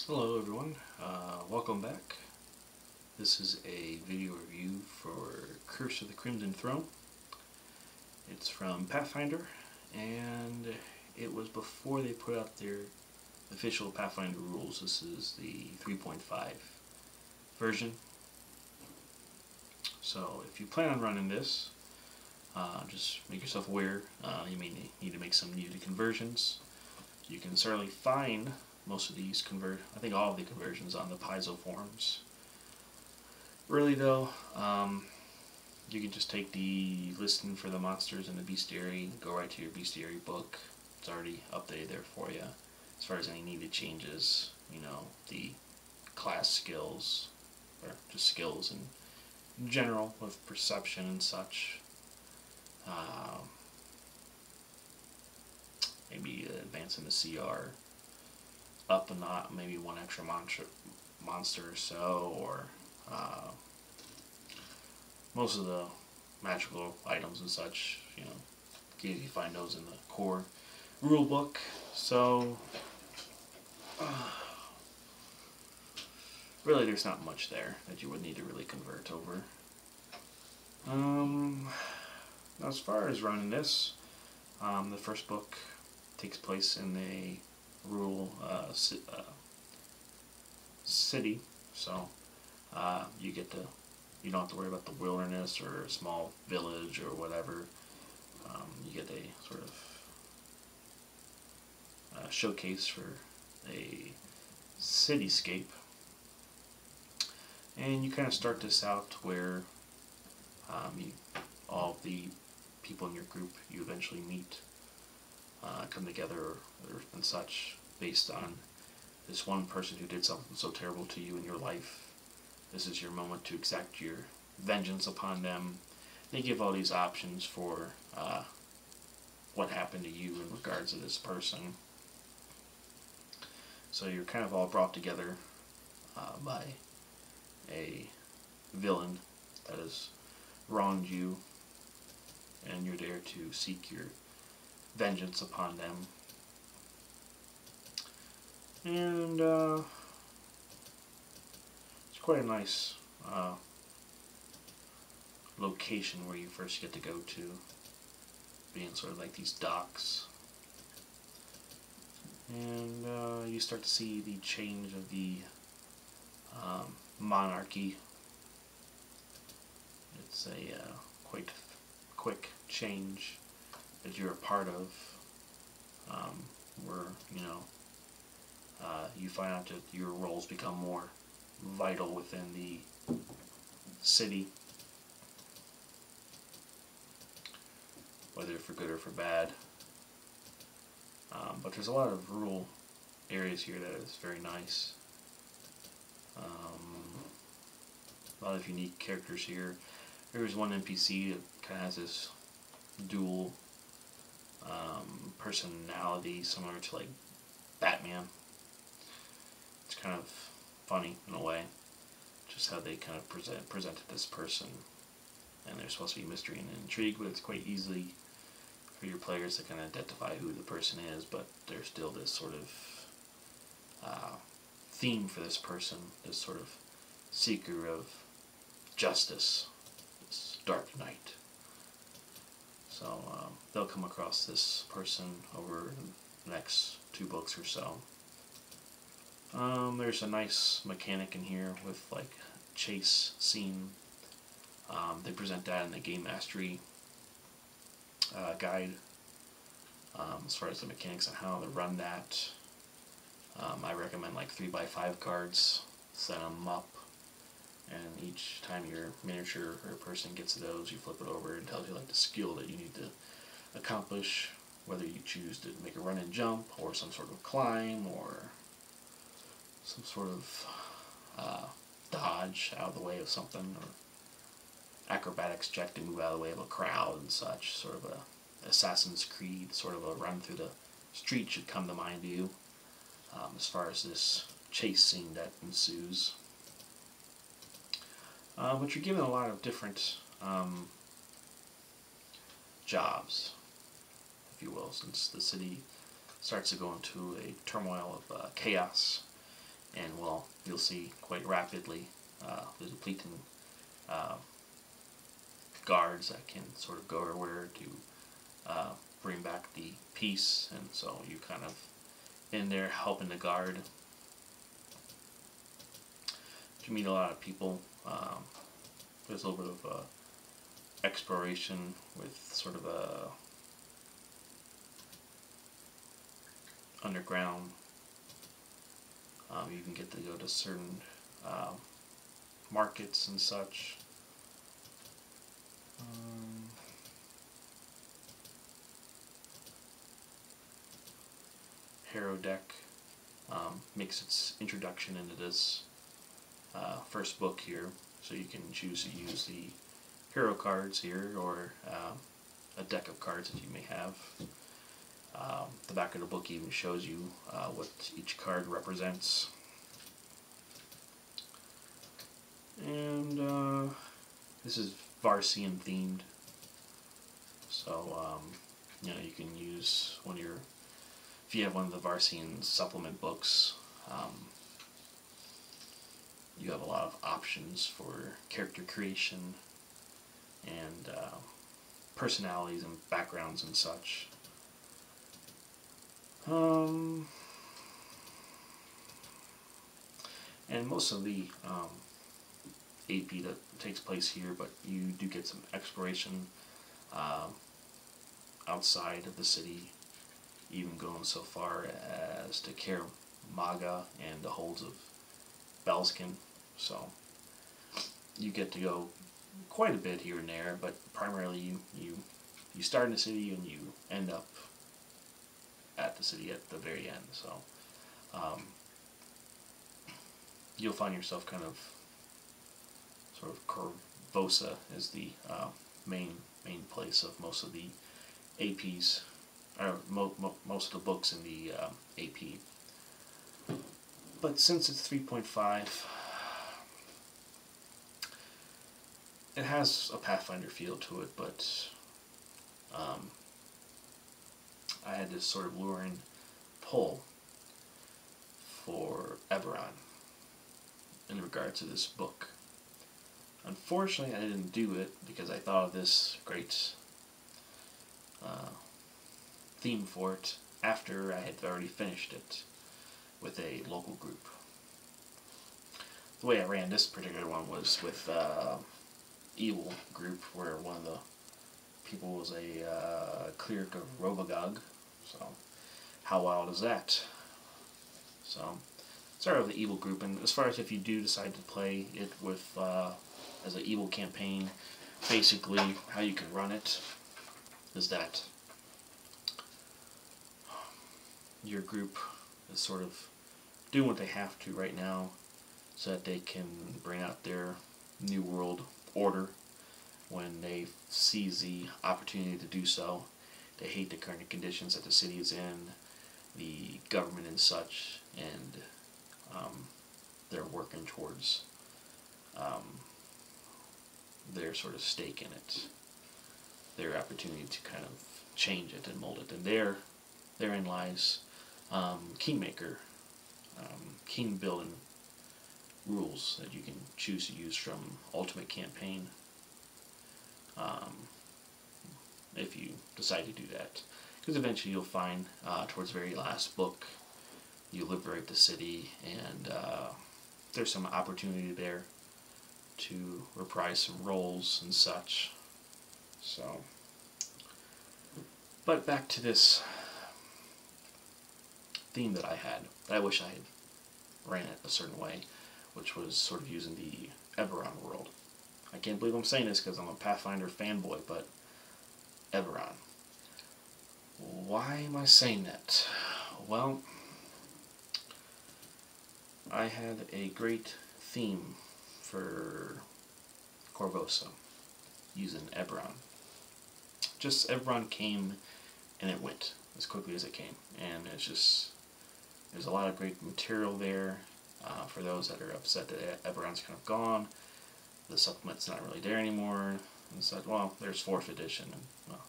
Hello everyone, welcome back. This is a video review for Curse of the Crimson Throne. It's from Pathfinder, and it was before they put out their official Pathfinder rules. This is the 3.5 version. So if you plan on running this, just make yourself aware. You may need to make some needed conversions. You can certainly find most of these I think all of the conversions on the Paizo forums. Really though, you can just take the listing for the monsters in the bestiary, go right to your bestiary book. It's already updated there for you. As far as any needed changes, you know, the class skills, or just skills in general with perception and such. Maybe advancing the CR up a knot, maybe one extra monster or so, or most of the magical items and such, you know, you find those in the core rule book. So really there's not much there that you would need to really convert over. As far as running this, the first book takes place in a rural city, so you don't have to worry about the wilderness or a small village or whatever. You get a sort of showcase for a cityscape, and you kind of start this out where all the people in your group you eventually meet come together and such, based on this one person who did something so terrible to you in your life. This is your moment to exact your vengeance upon them. They give all these options for what happened to you in regards to this person. So you're kind of all brought together by a villain that has wronged you, and you're there to seek your vengeance upon them. And it's quite a nice location where you first get to go to, being sort of like these docks. And you start to see the change of the monarchy. It's a quite quick change that you're a part of, where, you know, you find out that your roles become more vital within the city, whether for good or for bad. But there's a lot of rural areas here that is very nice. A lot of unique characters here. There's one NPC that kind of has this dual personality, similar to like Batman. It's kind of funny in a way, just how they kind of presented this person. And there's supposed to be mystery and intrigue, but it's quite easily for your players to kind of identify who the person is. But there's still this sort of theme for this person, this sort of seeker of justice, this dark knight. So they'll come across this person over the next 2 books or so. There's a nice mechanic in here with like chase scene. They present that in the game mastery guide, as far as the mechanics on how to run that. I recommend like 3x5 cards, set them up, and each time your miniature or person gets those, you flip it over and tells you like the skill that you need to accomplish, whether you choose to make a run and jump, or some sort of climb, or some sort of dodge out of the way of something, or acrobatics check to move out of the way of a crowd and such. Sort of a Assassin's Creed sort of a run through the street should come to mind to you, as far as this chase scene that ensues. But you're given a lot of different jobs, if you will, since the city starts to go into a turmoil of chaos, and well, you'll see quite rapidly the depleting guards that can sort of go everywhere to bring back the peace, and so you kind of in there helping the guard. You meet a lot of people. There's a little bit of exploration with sort of a underground. You can get to go to certain markets and such. Harrow deck makes its introduction into this first book here, so you can choose to use the hero cards here, or a deck of cards that you may have. The back of the book even shows you what each card represents. And this is Varsian themed, so you know, you can use one of your, if you have one of the Varsian supplement books, you have a lot of options for character creation and personalities and backgrounds and such. And most of the AP that takes place here, but you do get some exploration outside of the city, even going so far as to Karrnath and the holds of Belzken. So you get to go quite a bit here and there, but primarily you start in the city and you end up at the city at the very end. So you'll find yourself kind of sort of Korovsa is the main place of most of the APs, or most of the books in the AP. But since it's 3.5, it has a Pathfinder feel to it, but I had this sort of luring pull for Eberron in regard to this book. Unfortunately, I didn't do it because I thought of this great theme for it after I had already finished it with a local group. The way I ran this particular one was with Evil group, where one of the people was a cleric of Robogog. So, how wild is that? So, started with the Evil group, and as far as if you do decide to play it with as an Evil campaign, basically how you can run it is that your group is sort of doing what they have to right now so that they can bring out their New World Order when they seize the opportunity to do so. They hate the current conditions that the city is in, the government and such, and they're working towards their sort of stake in it, their opportunity to kind of change it and mold it. And therein lies Kingmaker, king building rules that you can choose to use from Ultimate Campaign, if you decide to do that. Because eventually you'll find, towards the very last book, you liberate the city, and there's some opportunity there to reprise some roles and such. So, but back to this theme that I had, that I wish I had ran it a certain way, which was sort of using the Eberron world. I can't believe I'm saying this because I'm a Pathfinder fanboy, but Eberron. Why am I saying that? Well, I had a great theme for Korovsa using Eberron. Just Eberron came and it went as quickly as it came, and it's just, there's a lot of great material there. For those that are upset that Eberron's kind of gone, the supplement's not really there anymore, and such. Well, there's 4th edition, and well,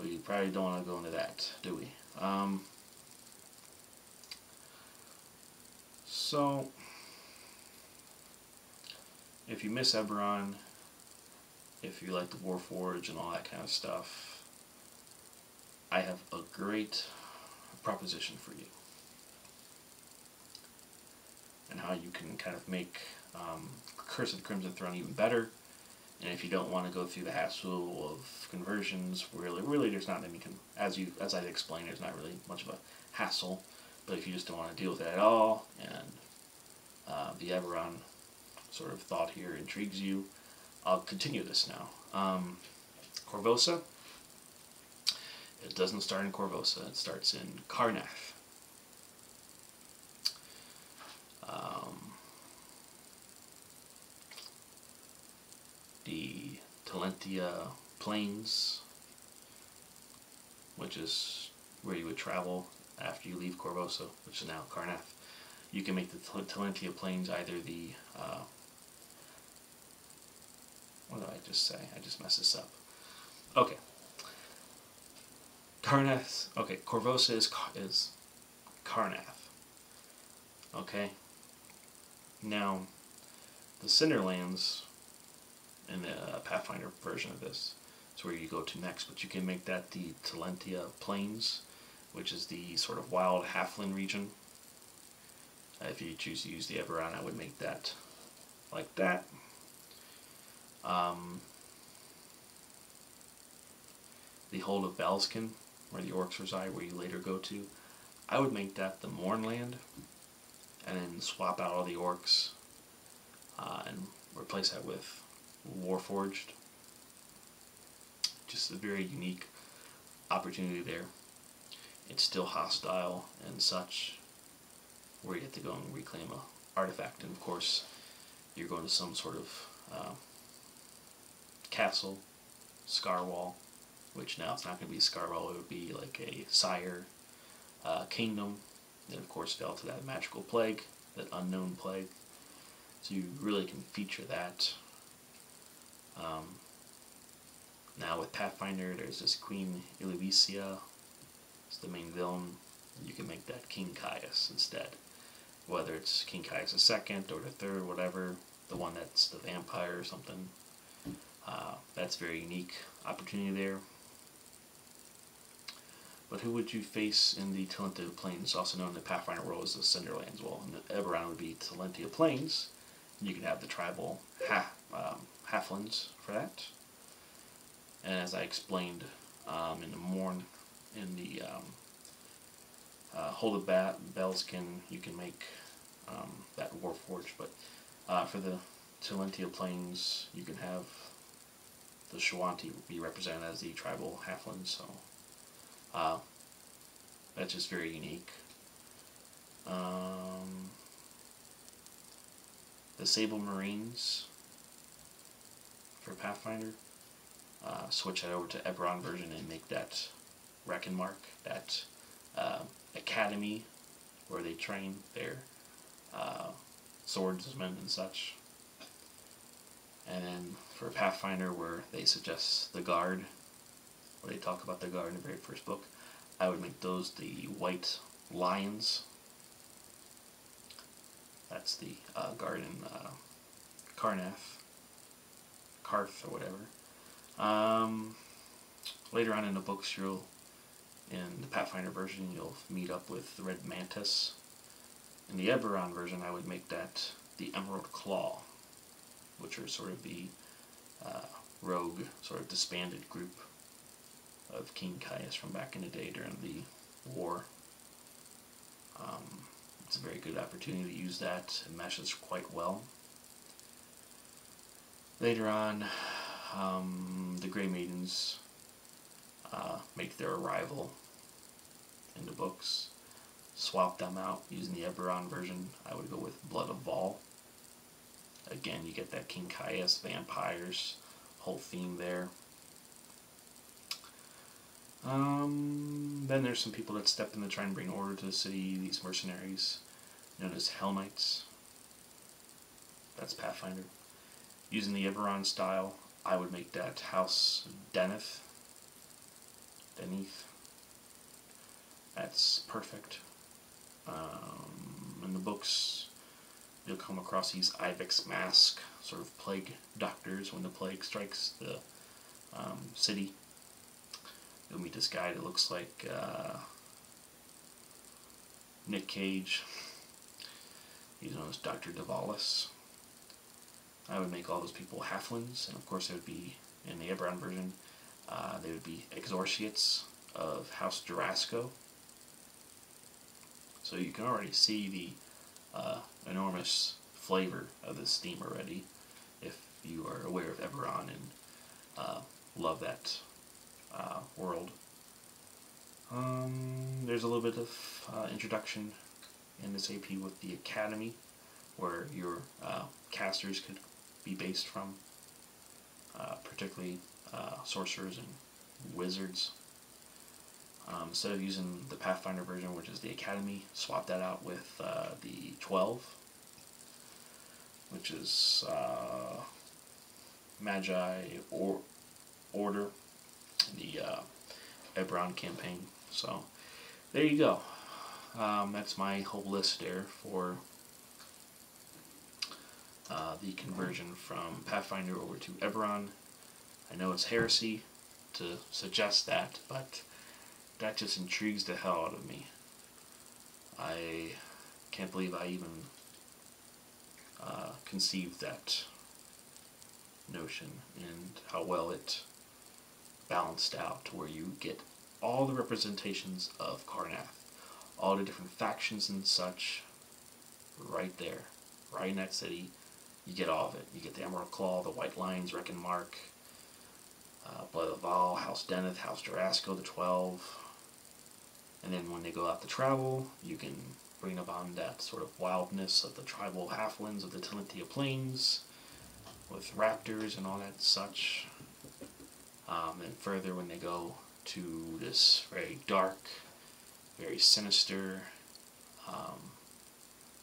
we probably don't want to go into that, do we? So, if you miss Eberron, if you like the Warforged and all that kind of stuff, I have a great proposition for you. And how you can kind of make Curse of the Crimson Throne even better. And if you don't want to go through the hassle of conversions, really there's not any, as I explained, there's not really much of a hassle. But if you just don't want to deal with it at all, and the Eberron sort of thought here intrigues you, I'll continue this now. Korovsa. It doesn't start in Korovsa, it starts in Karrnath. The Talenta Plains, which is where you would travel after you leave Korovsa, which is now Karrnath. You can make the Talenta Plains either the what did I just say? I just messed this up. Okay. Karrnath. Okay, Korovsa is Karrnath. Okay. Now, the Cinderlands, in the Pathfinder version of this, is where you go to next, but you can make that the Talenta Plains, which is the sort of wild halfling region. If you choose to use the Eberron, I would make that like that. The Hold of Belzken, where the Orcs reside, where you later go to, I would make that the Mournland, and then swap out all the Orcs and replace that with Warforged. Just a very unique opportunity there. It's still hostile and such, where you have to go and reclaim an artifact, and of course you're going to some sort of castle, Scarwall, which now it's not going to be a Scarwall, it would be like a Sire kingdom, that of course fell to that magical plague, that unknown plague, so you really can feature that. Now with Pathfinder, there's this Queen Ileosa, it's the main villain. You can make that King Kaius instead, whether it's King Kaius II or the third, whatever, the one that's the vampire or something. That's a very unique opportunity there. But who would you face in the Talenta Plains, also known in the Pathfinder world as the Cinder Lands? Well, in the Eberron would be Talenta Plains. You can have the tribal halflings for that. And as I explained in the Hold of Belzken, you can make that Warforged. But for the Talenta Plains, you can have the Shoanti be represented as the tribal halflings. So that's just very unique. The Sable Marines for Pathfinder, switch that over to Eberron version and make that Rekkenmark, that academy where they train their swordsmen and such. And then for Pathfinder, where they suggest the Guard, where they talk about the Guard in the very first book, I would make those the White Lions. That's the Guard in Karrnath, Karth, or whatever. Later on in the books, in the Pathfinder version, you'll meet up with the Red Mantis. In the Eberron version, I would make that the Emerald Claw, which are sort of the rogue, sort of disbanded group of King Kaius from back in the day during the war. It's a very good opportunity to use that. It meshes quite well. Later on, the Grey Maidens make their arrival in the books. Swap them out using the Eberron version. I would go with Blood of Vol. Again, you get that King Kaius, vampires, whole theme there. Then there's some people that step in to try and bring order to the city, these mercenaries, known as Hellknights. That's Pathfinder. Using the Eberron style, I would make that House Deneith. That's perfect. In the books, you'll come across these ibex mask sort of plague doctors when the plague strikes the city. You'll meet this guy that looks like Nick Cage. He's known as Dr. Davaulis. I would make all those people halflings, and of course they would be, in the Eberron version, they would be exorciates of House Jorasco. So you can already see the enormous flavor of this theme already, if you are aware of Eberron and love that world. There's a little bit of introduction in this AP with the Academy, where your casters could be based from, particularly sorcerers and wizards. Instead of using the Pathfinder version, which is the Academy, swap that out with the 12, which is Magi Order, the Eberron campaign. So there you go. That's my whole list there for the conversion from Pathfinder over to Eberron. I know it's heresy to suggest that, but that just intrigues the hell out of me. I can't believe I even conceived that notion, and how well it balanced out to where you get all the representations of Karrnath, all the different factions and such, right there, right in that city. You get all of it. You get the Emerald Claw, the White Lions, Rekkenmark, Blood of Val, House Deneith, House Jorasco, the 12. And then when they go out to travel, you can bring upon that sort of wildness of the tribal halflings of the Talenta plains, with raptors and all that such. And further, when they go to this very dark, very sinister,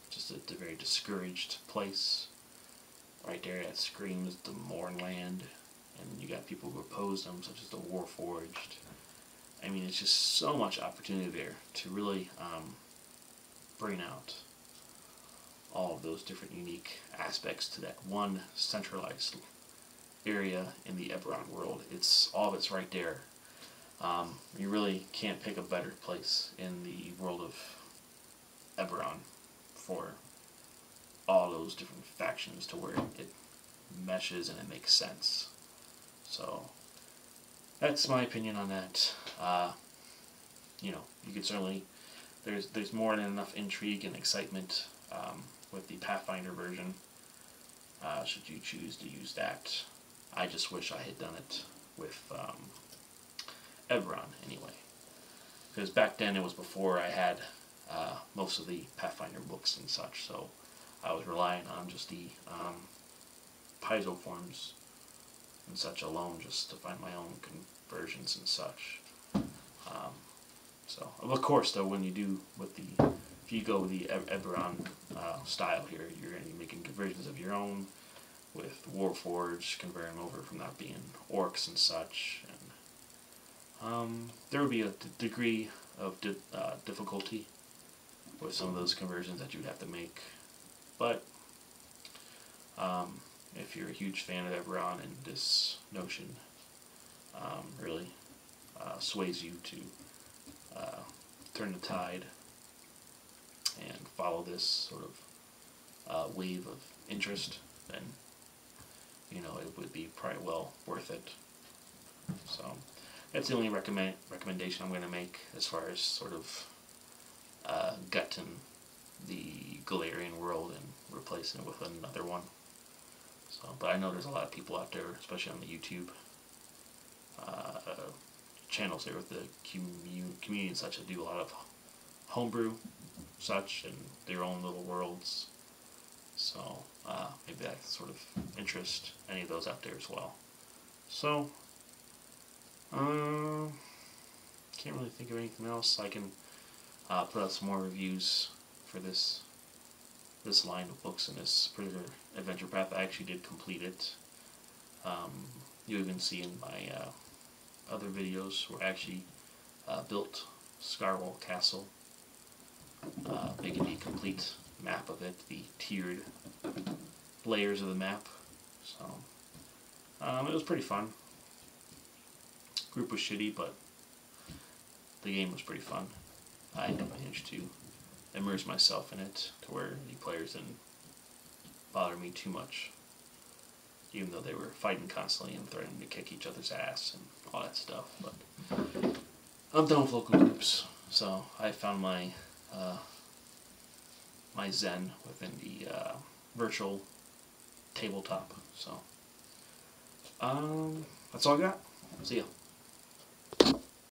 just a very discouraged place, right there that screams the Mournland, and you got people who oppose them, such as the Warforged. I mean, it's just so much opportunity there to really bring out all of those different unique aspects to that one centralized area in the Eberron world. All of it's right there. You really can't pick a better place in the world of Eberron for all those different factions to where it meshes and it makes sense. So that's my opinion on that. You know, you could certainly, there's more than enough intrigue and excitement with the Pathfinder version, should you choose to use that. I just wish I had done it with Eberron anyway, because back then it was before I had most of the Pathfinder books and such, so I was relying on just the Paizo forms and such alone, just to find my own conversions and such. So of course, though, when you do with the, if you go with the Eberron style here, you're going to be making conversions of your own with Warforged, converting over from that being Orcs and such, and there would be a degree of difficulty with some of those conversions that you'd have to make, but if you're a huge fan of Eberron and this notion really sways you to turn the tide and follow this sort of wave of interest, then you know it would be probably well worth it. So that's the only recommendation I'm going to make as far as sort of gutting the Galarian world and replacing it with another one. So, but I know there's a lot of people out there, especially on the YouTube channels there with the community and such, that do a lot of homebrew such and their own little worlds. So maybe that sort of interest any of those out there as well. So can't really think of anything else. I can put out some more reviews for this line of books in this particular adventure path. I actually did complete it. You even see in my other videos where I actually built Scarwall Castle, making the complete map of it, the tiered layers of the map. So it was pretty fun. Group was shitty, but the game was pretty fun. I managed to immerse myself in it to where the players didn't bother me too much, even though they were fighting constantly and threatening to kick each other's ass and all that stuff. But I'm done with local groups, so I found my my zen within the virtual tabletop. So that's all I got. See ya.